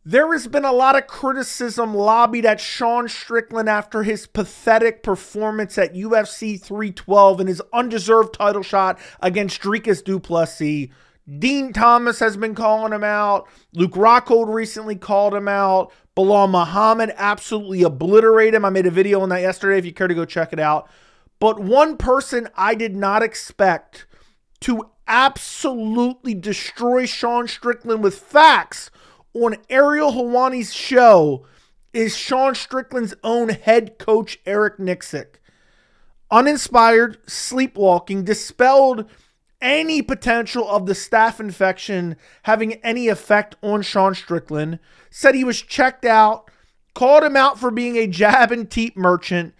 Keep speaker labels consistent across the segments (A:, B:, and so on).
A: There has been a lot of criticism lobbied at Sean Strickland after his pathetic performance at UFC 312 and his undeserved title shot against Dricus Du Plessis. Dean Thomas has been calling him out. Luke Rockhold recently called him out. Bilal Muhammad absolutely obliterated him. I made a video on that yesterday if you care to go check it out. But one person I did not expect to absolutely destroy Sean Strickland with facts on Ariel Helwani's show is Sean Strickland's own head coach, Erick Nicksick. Uninspired, sleepwalking, dispelled any potential of the staph infection having any effect on Sean Strickland, said he was checked out, called him out for being a jab and teep merchant,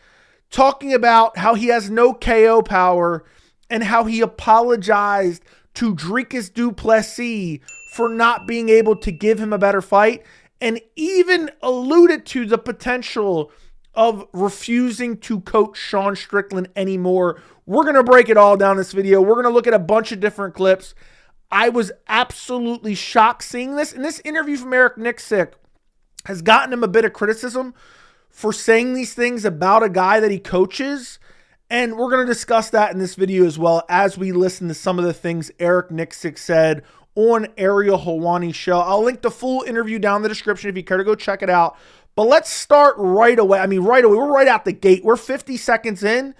A: talking about how he has no KO power and how he apologized to Dricus Du Plessis for not being able to give him a better fight, and even alluded to the potential of refusing to coach Sean Strickland anymore. We're going to break it all down in this video. We're going to look at a bunch of different clips. I was absolutely shocked seeing this. And this interview from Erick Nicksick has gotten him a bit of criticism for saying these things about a guy that he coaches. And we're going to discuss that in this video as well as we listen to some of the things Erick Nicksick said on Ariel Helwani's show. I'll link the full interview down in the description if you care to go check it out. But let's start right away. Right away. We're right out the gate. We're 50 seconds in.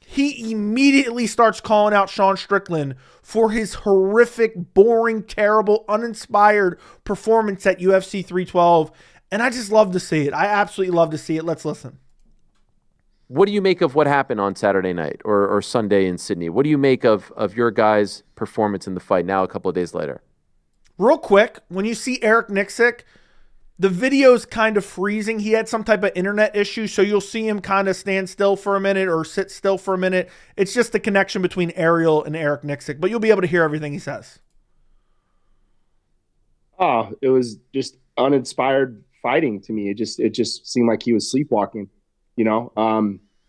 A: He immediately starts calling out Sean Strickland for his horrific, boring, terrible, uninspired performance at UFC 312. And I just love to see it. I absolutely love to see it. Let's listen.
B: What do you make of what happened on Saturday night or Sunday in Sydney? What do you make of your guys' performance in the fight now a couple of days later?
A: Real quick, when you see Erick Nicksick, the video's kind of freezing. He had some type of internet issue, so you'll see him kind of stand still for a minute or sit still for a minute. It's just the connection between Ariel and Erick Nicksick, but you'll be able to hear everything he says.
C: Oh, it was just uninspired fighting to me. It just seemed like he was sleepwalking, you know?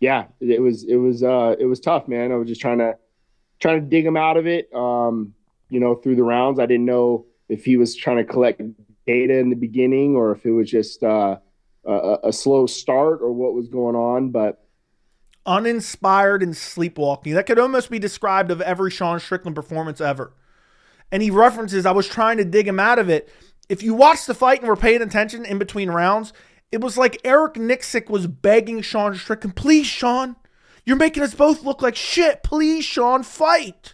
C: Yeah, it was tough, man. I was just trying to dig him out of it, you know, through the rounds. I didn't know if he was trying to collect data in the beginning or if it was just a slow start or what was going on, but
A: uninspired and sleepwalking. That could almost be described of every Sean Strickland performance ever. And he references, I was trying to dig him out of it. If you watch the fight and were paying attention in between rounds, it was like Erick Nicksick was begging Sean Strickland, please, Sean, you're making us both look like shit. Please, Sean, fight.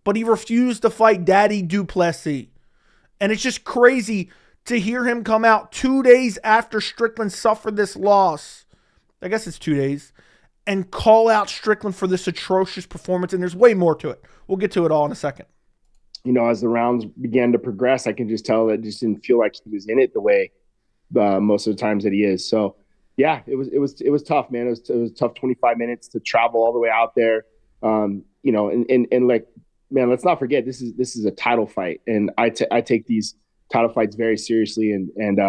A: But he refused to fight Daddy Du Plessis. And it's just crazy to hear him come out 2 days after Strickland suffered this loss. I guess it's 2 days. And call out Strickland for this atrocious performance. And there's way more to it. We'll get to it all in a second.
C: You know, as the rounds began to progress, I can just tell that it just didn't feel like he was in it the way most of the times that he is. So, yeah, it was tough, man. It was tough 25 minutes to travel all the way out there. You know, and like, man, let's not forget this is a title fight, and I take these title fights very seriously. And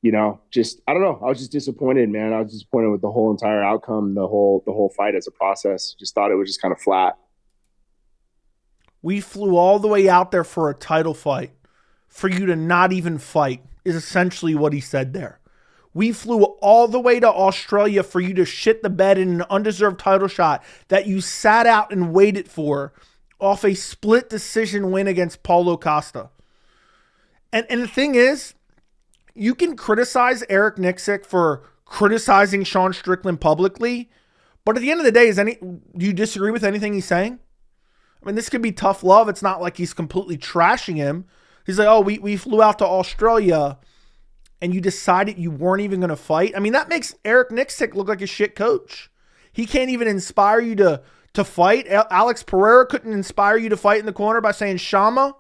C: you know, just I don't know. I was just disappointed, man. I was disappointed with the whole entire outcome, the whole fight as a process. Just thought it was just kind of flat.
A: We flew all the way out there for a title fight for you to not even fight is essentially what he said there. We flew all the way to Australia for you to shit the bed in an undeserved title shot that you sat out and waited for off a split decision win against Paulo Costa. And the thing is, you can criticize Erick Nicksick for criticizing Sean Strickland publicly, but at the end of the day, do you disagree with anything he's saying? I mean, this could be tough love. It's not like he's completely trashing him. He's like, oh, we flew out to Australia and you decided you weren't even going to fight. I mean, that makes Erick Nicksick look like a shit coach. He can't even inspire you to fight. Alex Pereira couldn't inspire you to fight in the corner by saying Shama.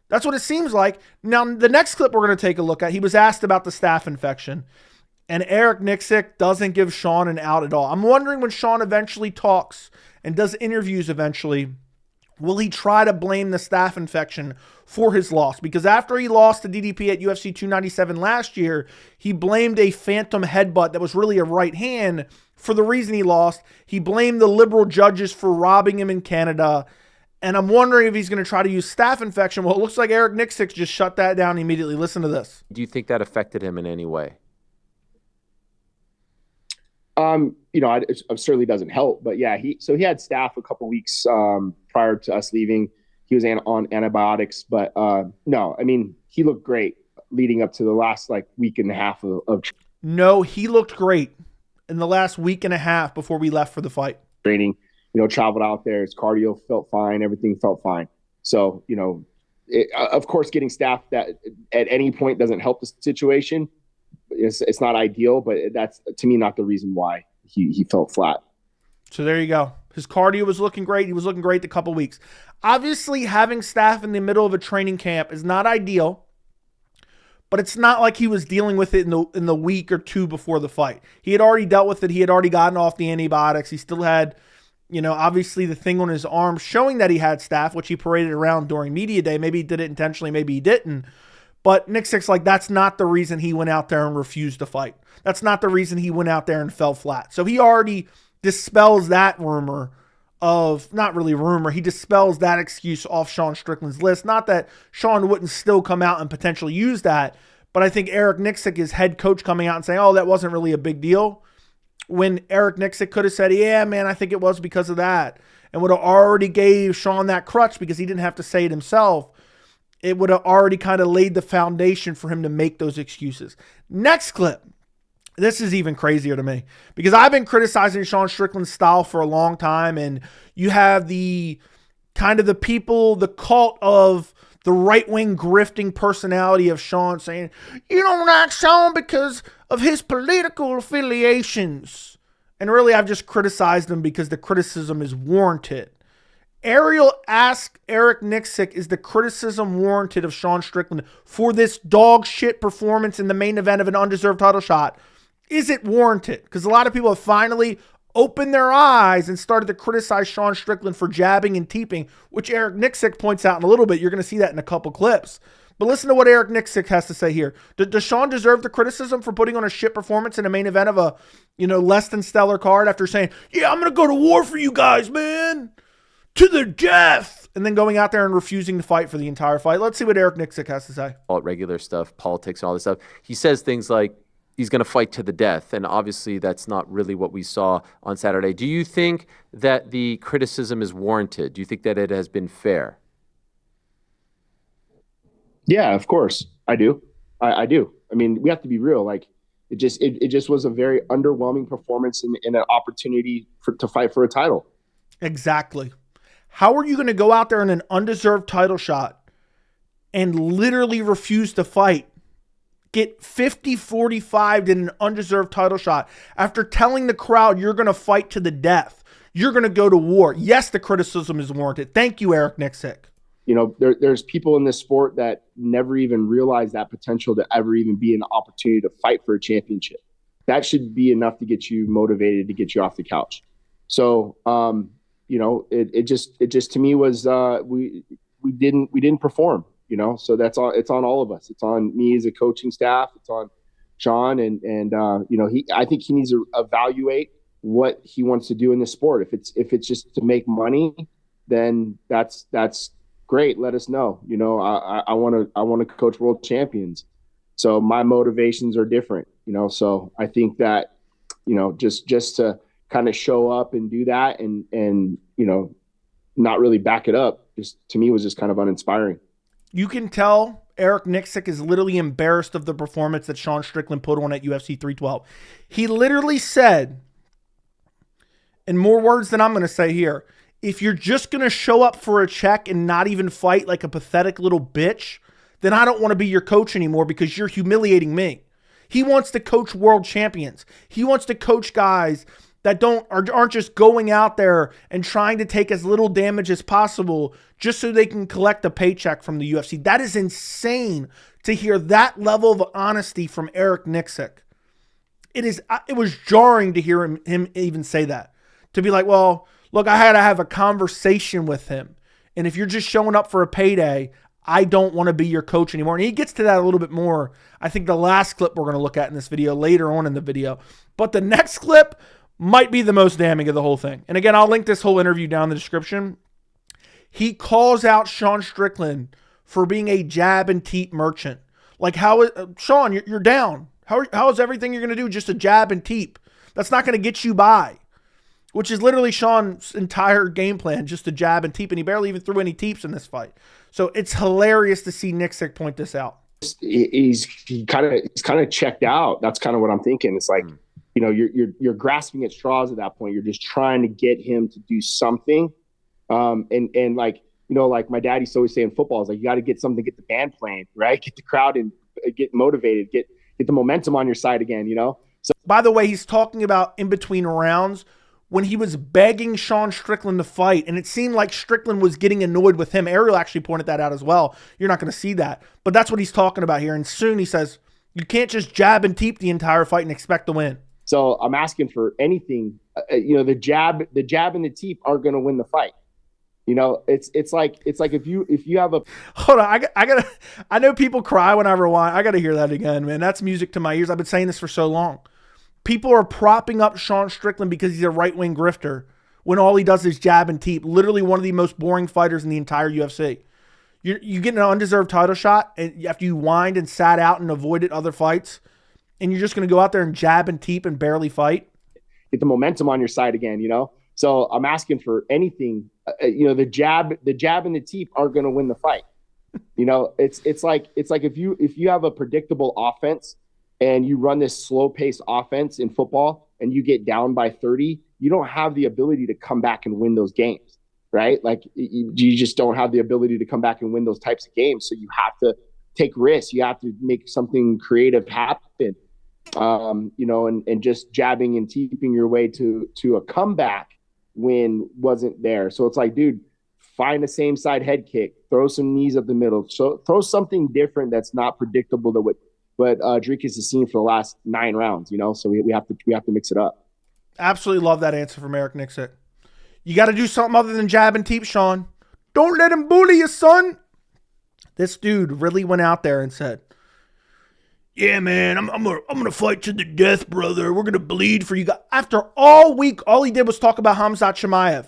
A: That's what it seems like. Now, the next clip we're going to take a look at, he was asked about the staph infection, and Erick Nicksick doesn't give Sean an out at all. I'm wondering when Sean eventually talks and does interviews eventually, will he try to blame the staph infection for his loss? Because after he lost to DDP at UFC 297 last year, he blamed a phantom headbutt that was really a right hand for the reason he lost. He blamed the liberal judges for robbing him in Canada. And I'm wondering if he's going to try to use staph infection. Well, it looks like Erick Nicksick just shut that down immediately. Listen to this.
B: Do you think that affected him in any way?
C: It certainly doesn't help, but yeah, he had staph a couple weeks prior to us leaving. He was on antibiotics, but no, I mean, he looked great leading up to the last week and a half of
A: No, he looked great in the last week and a half before we left for the fight.
C: Training, traveled out there. His cardio felt fine. Everything felt fine. So, of course, getting staph that at any point doesn't help the situation. It's not ideal, but that's, to me, not the reason why he felt flat.
A: So there you go. His cardio was looking great. He was looking great the couple weeks. Obviously, having staph in the middle of a training camp is not ideal, but it's not like he was dealing with it in the week or two before the fight. He had already dealt with it. He had already gotten off the antibiotics. He still had, obviously the thing on his arm showing that he had staph, which he paraded around during media day. Maybe he did it intentionally. Maybe he didn't. But Nicksick's that's not the reason he went out there and refused to fight. That's not the reason he went out there and fell flat. So he already dispels that rumor of, not really rumor, he dispels that excuse off Sean Strickland's list. Not that Sean wouldn't still come out and potentially use that, but I think Erick Nicksick, his head coach, coming out and saying, oh, that wasn't really a big deal, when Erick Nicksick could have said, yeah, man, I think it was because of that, and would have already gave Sean that crutch because he didn't have to say it himself. It would have already kind of laid the foundation for him to make those excuses. Next clip. This is even crazier to me because I've been criticizing Sean Strickland's style for a long time, and you have the kind of the people, the cult of the right-wing grifting personality of Sean saying, you don't like Sean because of his political affiliations. And really, I've just criticized him because the criticism is warranted. Ariel asked Erick Nicksick, is the criticism warranted of Sean Strickland for this dog shit performance in the main event of an undeserved title shot? Is it warranted? Because a lot of people have finally opened their eyes and started to criticize Sean Strickland for jabbing and teeping, which Erick Nicksick points out in a little bit. You're going to see that in a couple clips. But listen to what Erick Nicksick has to say here. Does Sean deserve the criticism for putting on a shit performance in a main event of a, less than stellar card after saying, yeah, I'm going to go to war for you guys, man, to the death, and then going out there and refusing to fight for the entire fight? Let's see what Erick Nicksick has to say.
B: All regular stuff, politics and all this stuff. He says things like, he's going to fight to the death. And obviously that's not really what we saw on Saturday. Do you think that the criticism is warranted? Do you think that it has been fair?
C: Yeah, of course. I do. I do. I mean, we have to be real. It just was a very underwhelming performance in an opportunity to fight for a title. Exactly.
A: How are you going to go out there in an undeserved title shot and literally refuse to fight? Get 50-45 in an undeserved title shot after telling the crowd you're going to fight to the death. You're going to go to war. Yes, the criticism is warranted. Thank you, Erick Nicksick.
C: There's people in this sport that never even realize that potential to ever even be an opportunity to fight for a championship. That should be enough to get you motivated, to get you off the couch. So, it just to me was we didn't perform. So that's all. It's on all of us. It's on me as a coaching staff. It's on Sean, and I think he needs to evaluate what he wants to do in this sport. If it's just to make money, then that's great. Let us know. I want to coach world champions. So my motivations are different. So I think that just to kind of show up and do that and not really back it up, just to me was just kind of uninspiring.
A: You can tell Erick Nicksick is literally embarrassed of the performance that Sean Strickland put on at UFC 312. He literally said, in more words than I'm going to say here, if you're just going to show up for a check and not even fight like a pathetic little bitch, then I don't want to be your coach anymore because you're humiliating me. He wants to coach world champions. He wants to coach guys that aren't just going out there and trying to take as little damage as possible just so they can collect a paycheck from the UFC. That is insane to hear that level of honesty from Erick Nicksick. It was jarring to hear him even say that. To be like, well, look, I had to have a conversation with him. And if you're just showing up for a payday, I don't want to be your coach anymore. And he gets to that a little bit more. I think the last clip we're going to look at in this video later on in the video. But the next clip might be the most damning of the whole thing. And again, I'll link this whole interview down in the description. he calls out Sean Strickland for being a jab and teep merchant. Like, Sean, you're down. How is everything you're going to do just a jab and teep? That's not going to get you by, which is literally Sean's entire game plan, just a jab and teep, and he barely even threw any teeps in this fight. So it's hilarious to see Nicksick point this out.
C: He's kind of checked out. That's kind of what I'm thinking. It's like, you're grasping at straws at that point. You're just trying to get him to do something. And like, like my dad used to always say in football, is like, you got to get something, get the band playing, right? Get the crowd and get motivated, get the momentum on your side again, So,
A: by the way, he's talking about in between rounds when he was begging Sean Strickland to fight, and it seemed like Strickland was getting annoyed with him. Ariel actually pointed that out as well. You're not going to see that, but that's what he's talking about here. And soon he says, you can't just jab and teep the entire fight and expect to win.
C: So I'm asking for anything. The jab and the teep are going to win the fight. It's like if you have a
A: hold on, I know people cry when I rewind. I gotta hear that again, man. That's music to my ears. I've been saying this for so long. People are propping up Sean Strickland because he's a right-wing grifter when all he does is jab and teep. Literally one of the most boring fighters in the entire UFC. You get an undeserved title shot, and after you whined and sat out and avoided other fights, and you're just going to go out there and jab and teep and barely fight?
C: Get the momentum on your side again, So I'm asking for anything. The jab and the teep are going to win the fight. It's like if you have a predictable offense and you run this slow-paced offense in football and you get down by 30, you don't have the ability to come back and win those games, right? Like you just don't have the ability to come back and win those types of games. So you have to take risks. You have to make something creative happen, and just jabbing and teeping your way to a comeback win wasn't there. So it's like, dude, find a same side head kick, throw some knees up the middle, so throw something different that's not predictable to what Dricus has seen for the last 9 rounds, so we have to mix it up.
A: Absolutely love that answer from Erick Nicksick. You got to do something other than jab and teep, Sean. Don't let him bully you, son. This dude really went out there and said, yeah, man, I'm gonna fight to the death, brother. We're gonna bleed for you guys. After all week, all he did was talk about Khamzat Chimaev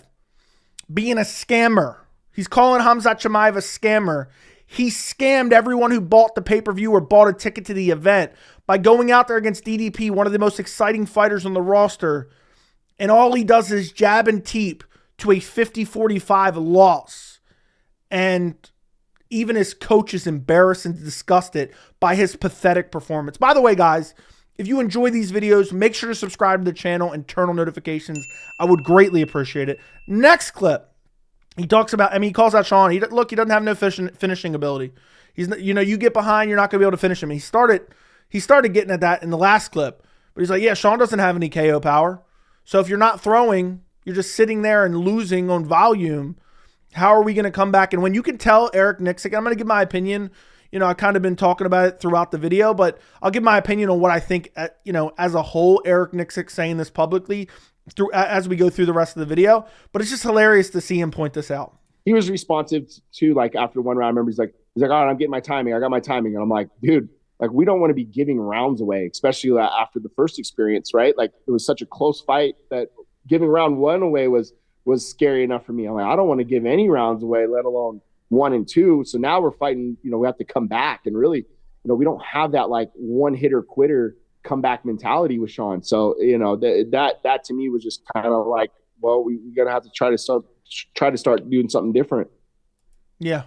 A: being a scammer. He's calling Khamzat Chimaev a scammer. He scammed everyone who bought the pay-per-view or bought a ticket to the event by going out there against DDP, one of the most exciting fighters on the roster, and all he does is jab and teep to a 50-45 loss. And even his coach is embarrassed and disgusted by his pathetic performance. By the way, guys, if you enjoy these videos, make sure to subscribe to the channel and turn on notifications. I would greatly appreciate it. Next clip, he talks about, he calls out Sean. He doesn't have no finishing ability. He's, you get behind, you're not going to be able to finish him. He started getting at that in the last clip. But he's like, yeah, Sean doesn't have any KO power. So if you're not throwing, you're just sitting there and losing on volume. How are we going to come back and win? You can tell Erick Nicksick, I'm going to give my opinion. I've kind of been talking about it throughout the video, but I'll give my opinion on what I think, as a whole, Erick Nicksick saying this publicly as we go through the rest of the video. But it's just hilarious to see him point this out.
C: He was responsive to, like, after one round, I remember he's like, all right, I'm getting my timing. I got my timing. And I'm like, dude, like, we don't want to be giving rounds away, especially after the first experience, right? Like, it was such a close fight that giving round 1 away was scary enough for me. I'm like, I don't want to give any rounds away, let alone 1 and 2. So now we're fighting, we have to come back, and really, we don't have that like one hitter quitter comeback mentality with Sean. So, that to me was just kind of like, well, we're going to have to try to start doing something different.
A: Yeah.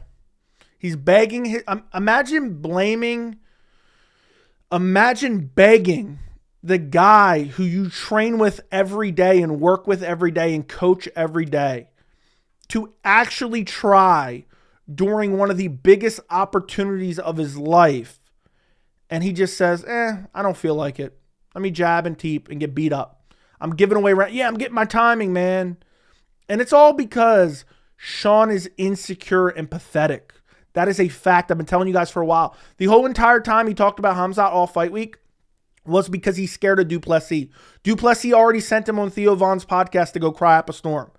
A: He's begging imagine begging the guy who you train with every day and work with every day and coach every day to actually try during one of the biggest opportunities of his life. And he just says, I don't feel like it. Let me jab and teep and get beat up. I'm giving away. I'm getting my timing, man. And it's all because Sean is insecure and pathetic. That is a fact. I've been telling you guys for a while. The whole entire time he talked about Khamzat all fight week was because he's scared of Du Plessis. Du Plessis already sent him on Theo Von's podcast to go cry up a storm.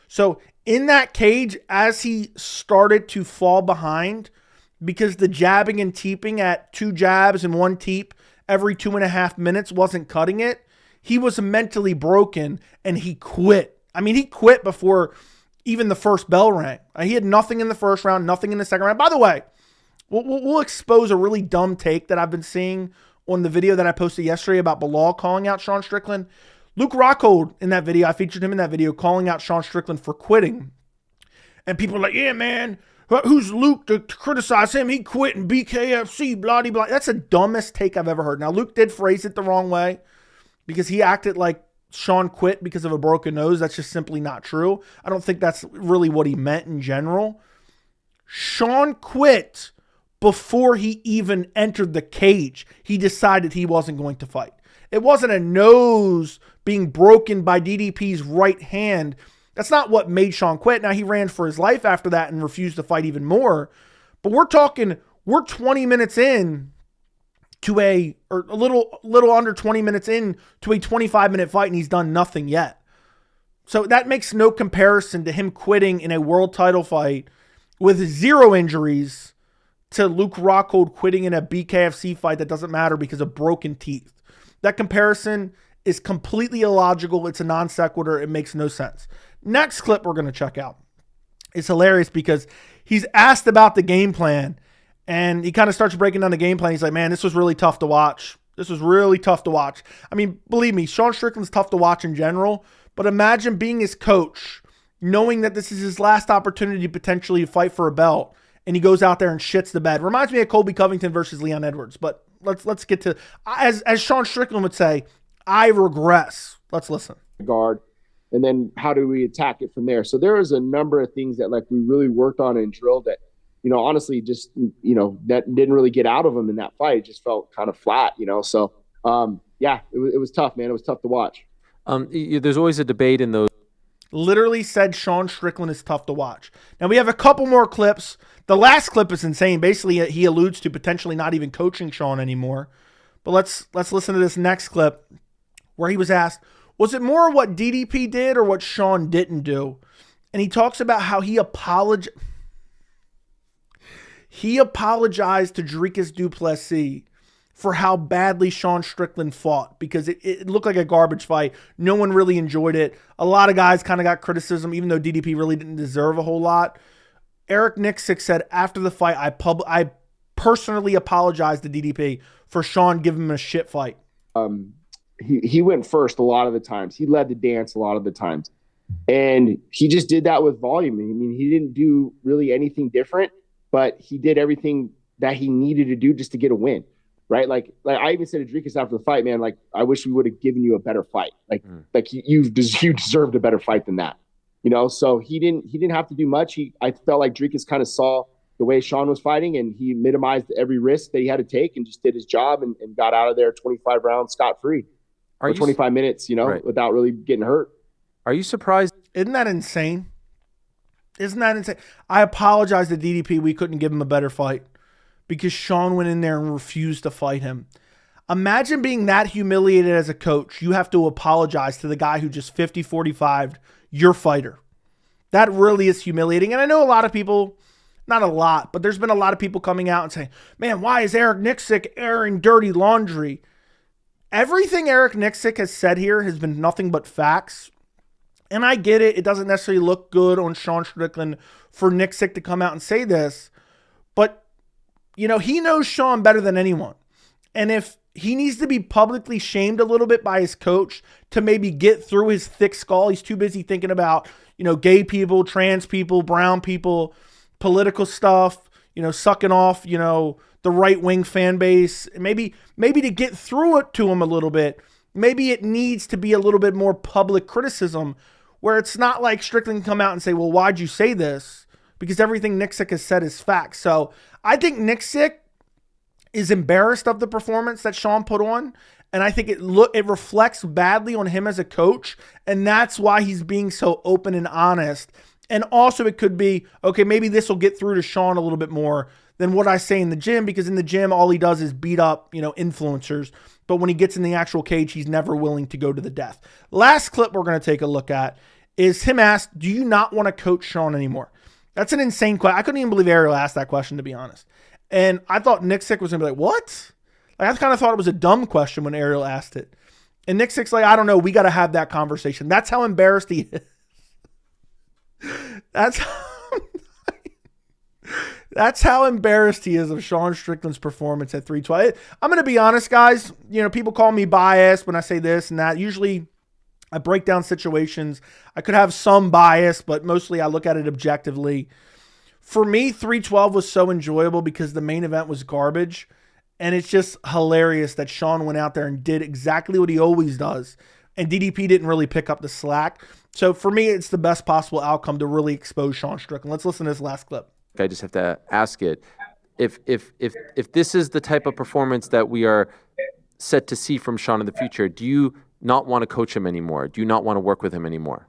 A: So in that cage, as he started to fall behind, because the jabbing and teeping at 2 jabs and 1 teep every 2.5 minutes wasn't cutting it, he was mentally broken and he quit. He quit before even the first bell rang. He had nothing in the first round, nothing in the second round. By the way, we'll expose a really dumb take that I've been seeing on the video that I posted yesterday about Bilal calling out Sean Strickland. Luke Rockhold in that video, I featured him in that video calling out Sean Strickland for quitting. And people are like, yeah, man, who's Luke to criticize him? He quit in BKFC, blah, blah. That's the dumbest take I've ever heard. Now, Luke did phrase it the wrong way because he acted like Sean quit because of a broken nose. That's just simply not true. I don't think that's really what he meant in general. Sean quit before he even entered the cage. He decided he wasn't going to fight. It wasn't a nose being broken by DDP's right hand. That's not what made Sean quit. Now, he ran for his life after that and refused to fight even more. But we're 20 minutes in to a little under 20 minutes in to a 25-minute fight, and he's done nothing yet. So that makes no comparison to him quitting in a world title fight with 0 injuries to Luke Rockhold quitting in a BKFC fight that doesn't matter because of broken teeth. That comparison is completely illogical. It's a non sequitur. It makes no sense. Next clip we're going to check out. It's hilarious because he's asked about the game plan, and he kind of starts breaking down the game plan. He's like, man, this was really tough to watch. This was really tough to watch. I mean, believe me, Sean Strickland's tough to watch in general, but imagine being his coach, knowing that this is his last opportunity to potentially fight for a belt, and he goes out there and shits the bed. Reminds me of Colby Covington versus Leon Edwards, but let's get to, as Sean Strickland would say, I regress. Let's listen.
C: Guard, and then how do we attack it from there? So there was a number of things that like we really worked on and drilled that, honestly, just, that didn't really get out of him in that fight. It just felt kind of flat, So, yeah, it was tough, man. It was tough to watch.
B: There's always a debate in those.
A: Literally said Sean Strickland is tough to watch. Now, we have a couple more clips. The last clip is insane. Basically, he alludes to potentially not even coaching Sean anymore. But let's listen to this next clip where he was asked, was it more what DDP did or what Sean didn't do? And he talks about how he apologized to Dricus Du Plessis for how badly Sean Strickland fought because it looked like a garbage fight. No one really enjoyed it. A lot of guys kind of got criticism, even though DDP really didn't deserve a whole lot. Erick Nicksick said after the fight, I personally apologized to DDP for Sean giving him a shit fight.
C: He went first a lot of the times. He led the dance a lot of the times. And he just did that with volume. I mean, he didn't do really anything different, but he did everything that he needed to do just to get a win. Right. Like I even said to Dricus after the fight, man, like, I wish we would have given you a better fight. Like you deserved a better fight than that, So he didn't have to do much. I felt like Dricus kind of saw the way Sean was fighting, and he minimized every risk that he had to take and just did his job and got out of there 25 rounds scot-free for 25 minutes, right, without really getting hurt.
B: Are you surprised?
A: Isn't that insane? I apologize to DDP. We couldn't give him a better fight because Sean went in there and refused to fight him. Imagine being that humiliated as a coach. You have to apologize to the guy who just 50-45'd your fighter. That really is humiliating. And I know a lot of people, not a lot, but there's been a lot of people coming out and saying, man, why is Erick Nicksick airing dirty laundry? Everything Erick Nicksick has said here has been nothing but facts. And I get it. It doesn't necessarily look good on Sean Strickland for Nicksick to come out and say this. But he knows Sean better than anyone. And if he needs to be publicly shamed a little bit by his coach to maybe get through his thick skull, he's too busy thinking about, gay people, trans people, brown people, political stuff, sucking off, the right-wing fan base. Maybe to get through it to him a little bit, maybe it needs to be a little bit more public criticism where it's not like Strickland can come out and say, well, why'd you say this? Because everything Nicksick has said is fact. So I think Nicksick is embarrassed of the performance that Sean put on. And I think it reflects badly on him as a coach. And that's why he's being so open and honest. And also it could be, okay, maybe this will get through to Sean a little bit more than what I say in the gym, because in the gym, all he does is beat up, influencers. But when he gets in the actual cage, he's never willing to go to the death. Last clip we're going to take a look at is him asked, do you not want to coach Sean anymore? That's an insane question. I couldn't even believe Ariel asked that question, to be honest. And I thought Nicksick was going to be like, what? I kind of thought it was a dumb question when Ariel asked it. And Nicksick's like, I don't know. We got to have that conversation. That's how embarrassed he is. That's that's how embarrassed he is of Sean Strickland's performance at 312. I'm going to be honest, guys. You know, people call me biased when I say this and that. Usually I break down situations. I could have some bias, but mostly I look at it objectively. For me, 312 was so enjoyable because the main event was garbage. And it's just hilarious that Sean went out there and did exactly what he always does. And DDP didn't really pick up the slack. So for me, it's the best possible outcome to really expose Sean Strickland. Let's listen to this last clip.
B: I just have to ask it. If this is the type of performance that we are set to see from Sean in the future, do you not want to coach him anymore? Do you not want to work with him anymore?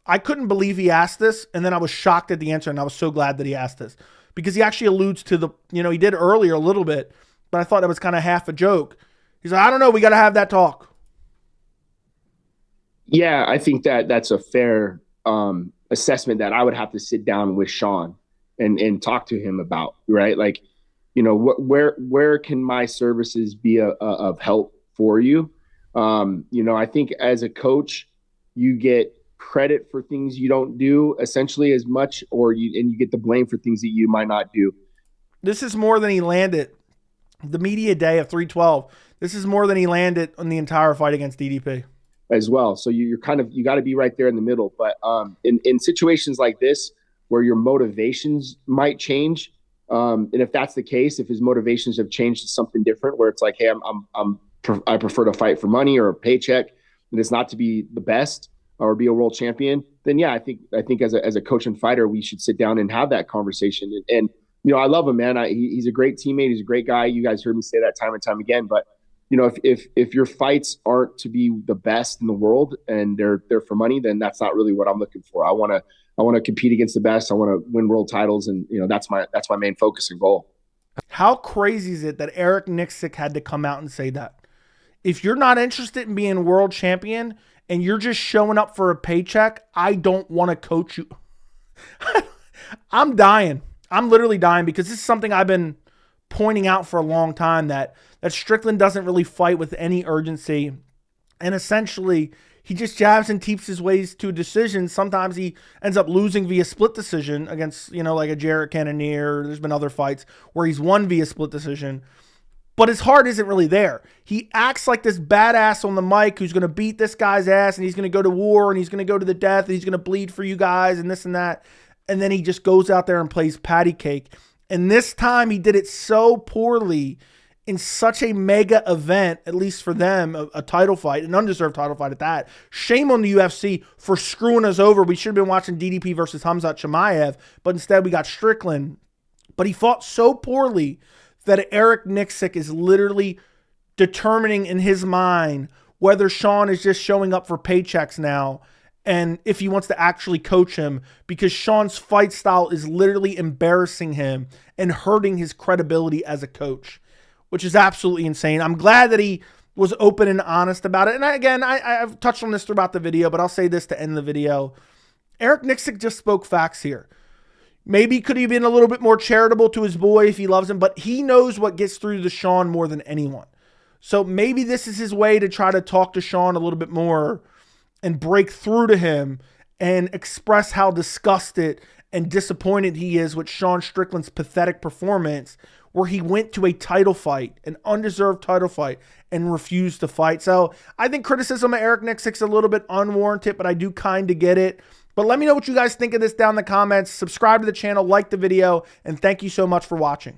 A: I couldn't believe he asked this, and then I was shocked at the answer, and I was so glad that he asked this. Because he actually alludes to the, you know, he did earlier a little bit, but I thought it was kind of half a joke. He's like, I don't know, we got to have that talk.
C: Yeah, I think that that's a fair assessment that I would have to sit down with Sean and talk to him about, right? Like, you know, where can my services be of help for you? You know, I think as a coach, you get credit for things you don't do essentially as much, and you get the blame for things that you might not do.
A: This is more than he landed. The media day of 312. This is more than he landed on the entire fight against DDP
C: as well. So you got to be right there in the middle. But in situations like this where your motivations might change, and if that's the case, if his motivations have changed to something different, where it's like, hey, I prefer to fight for money or a paycheck, and it's not to be the best or be a world champion, then yeah, I think as a coach and fighter, we should sit down and have that conversation. And you know, I love him, man. He's a great teammate. He's a great guy. You guys heard me say that time and time again. But you know, if your fights aren't to be the best in the world and they're for money, then that's not really what I'm looking for. I want to compete against the best. I want to win world titles, and you know, that's my main focus and goal.
A: How crazy is it that Erick Nicksick had to come out and say that? If you're not interested in being world champion and you're just showing up for a paycheck, I don't want to coach you. I'm dying. I'm literally dying because this is something I've been pointing out for a long time, that Strickland doesn't really fight with any urgency. And essentially, he just jabs and teeps his ways to a decision. Sometimes he ends up losing via split decision against, you know, like a Jarrett Cannonier. There's been other fights where he's won via split decision. But his heart isn't really there. He acts like this badass on the mic who's going to beat this guy's ass, and he's going to go to war, and he's going to go to the death, and he's going to bleed for you guys, and this and that. And then he just goes out there and plays patty cake. And this time he did it so poorly in such a mega event, at least for them, a title fight, an undeserved title fight at that. Shame on the UFC for screwing us over. We should have been watching DDP versus Khamzat Chimaev, but instead we got Strickland. But he fought so poorly that Erick Nicksick is literally determining in his mind whether Sean is just showing up for paychecks now and if he wants to actually coach him, because Sean's fight style is literally embarrassing him and hurting his credibility as a coach, which is absolutely insane. I'm glad that he was open and honest about it. And I've touched on this throughout the video, but I'll say this to end the video. Erick Nicksick just spoke facts here. Maybe could he have been a little bit more charitable to his boy if he loves him, but he knows what gets through to Sean more than anyone. So maybe this is his way to try to talk to Sean a little bit more and break through to him and express how disgusted and disappointed he is with Sean Strickland's pathetic performance, where he went to a title fight, an undeserved title fight, and refused to fight. So I think criticism of Erick Nicksick's a little bit unwarranted, but I do kind of get it. But let me know what you guys think of this down in the comments. Subscribe to the channel, like the video, and thank you so much for watching.